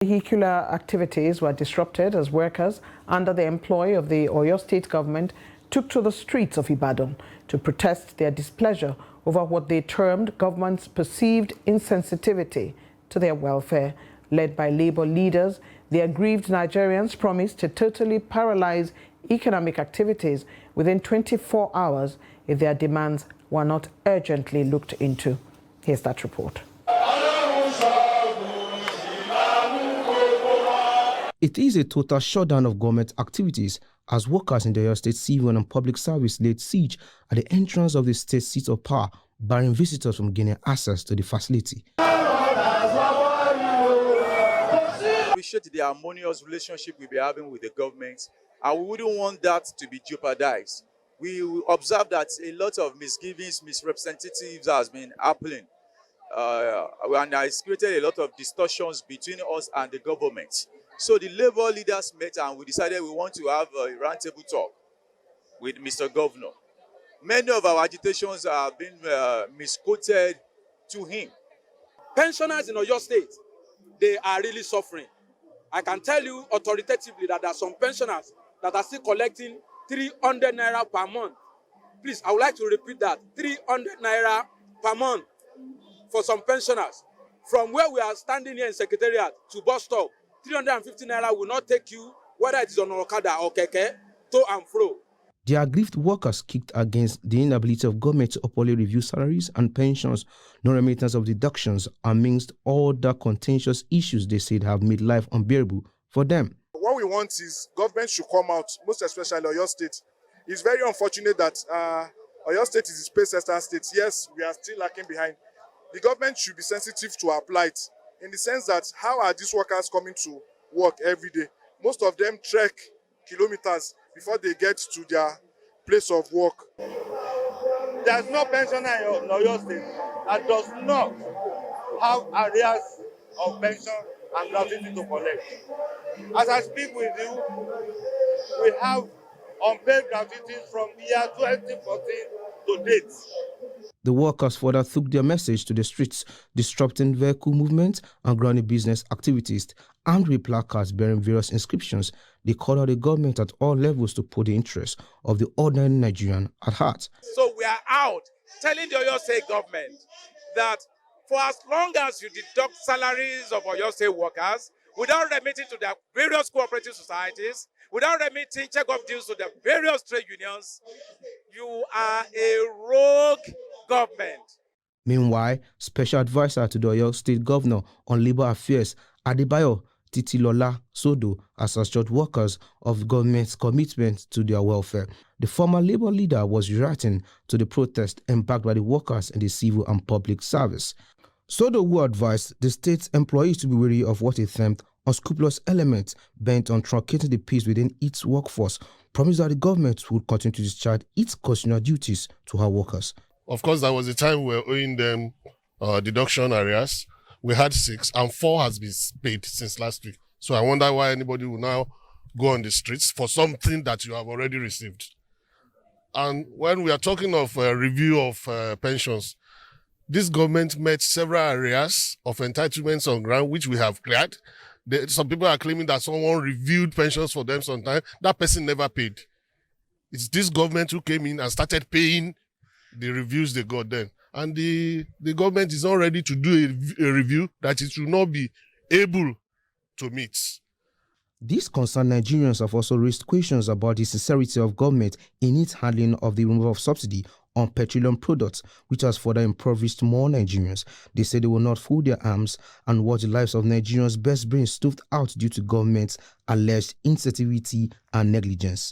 Vehicular activities were disrupted as workers under the employ of the Oyo State government took to the streets of Ibadan to protest their displeasure over what they termed government's perceived insensitivity to their welfare. Led by labor leaders, the aggrieved Nigerians promised to totally paralyze economic activities within 24 hours if their demands were not urgently looked into. Here's that report. It is a total shutdown of government activities as workers in the Oyo State Civil and Public Service laid siege at the entrance of the state seat of power, barring visitors from gaining access to the facility. We appreciate the harmonious relationship we'll be having with the government, and we wouldn't want that to be jeopardized. We observe that a lot of misgivings, misrepresentatives has been happening, and it's created a lot of distortions between us and the government. So the labor leaders met and we decided we want to have a roundtable talk with Mr. Governor. Many of our agitations have been misquoted to him. Pensioners in Oyo State, they are really suffering. I can tell you authoritatively that there are some pensioners that are still collecting 300 naira per month. Please, I would like to repeat that, 300 naira per month for some pensioners. From where we are standing here in Secretariat to bus stop, 350 naira will not take you, whether it is on Okada or Keke, to and fro. The aggrieved workers kicked against the inability of government to properly review salaries and pensions, no remittance of deductions, amongst all the contentious issues they said have made life unbearable for them. What we want is government should come out, most especially Oyo State. It's very unfortunate that Oyo State is a space state. Yes, we are still lacking behind. The government should be sensitive to our plight, in the sense that how are these workers coming to work every day? Most of them trek kilometers before they get to their place of work. There's no pensioner in Oyo State that does not have areas of pension and gratuity to collect. As I speak with you, we have unpaid gratuities from the year 2014 to date. The workers further took their message to the streets, disrupting vehicle movement and grounding business activities. Armed with placards bearing various inscriptions, they called on the government at all levels to put the interests of the ordinary Nigerian at heart. So we are out telling the Oyo State government that for as long as you deduct salaries of Oyo State workers without remitting to their various cooperative societies, without remitting check-off dues to the various trade unions, you are a rogue government. Meanwhile, Special Advisor to the Oyo State Governor on Labour Affairs, Adebayo Titilola Sodo, has assured workers of the government's commitment to their welfare. The former Labour leader was reacting to the protest embarked by the workers in the civil and public service. Sodo, who advised the state's employees to be wary of what he termed unscrupulous elements bent on truncating the peace within its workforce, promised that the government would continue to discharge its constitutional duties to her workers. Of course, there was a time we were owing them deduction areas. We had 6 and 4 has been paid since last week. So I wonder why anybody will now go on the streets for something that you have already received. And when we are talking of review of pensions, this government met several areas of entitlements on ground, which we have cleared. Some people are claiming that someone reviewed pensions for them sometime. That person never paid. It's this government who came in and started paying the reviews they got then. And the government is not ready to do a review that it will not be able to meet. These concerned Nigerians have also raised questions about the sincerity of government in its handling of the removal of subsidy on petroleum products, which has further impoverished more Nigerians. They say they will not fold their arms and watch the lives of Nigerians' best brains stuffed out due to government's alleged insensitivity and negligence.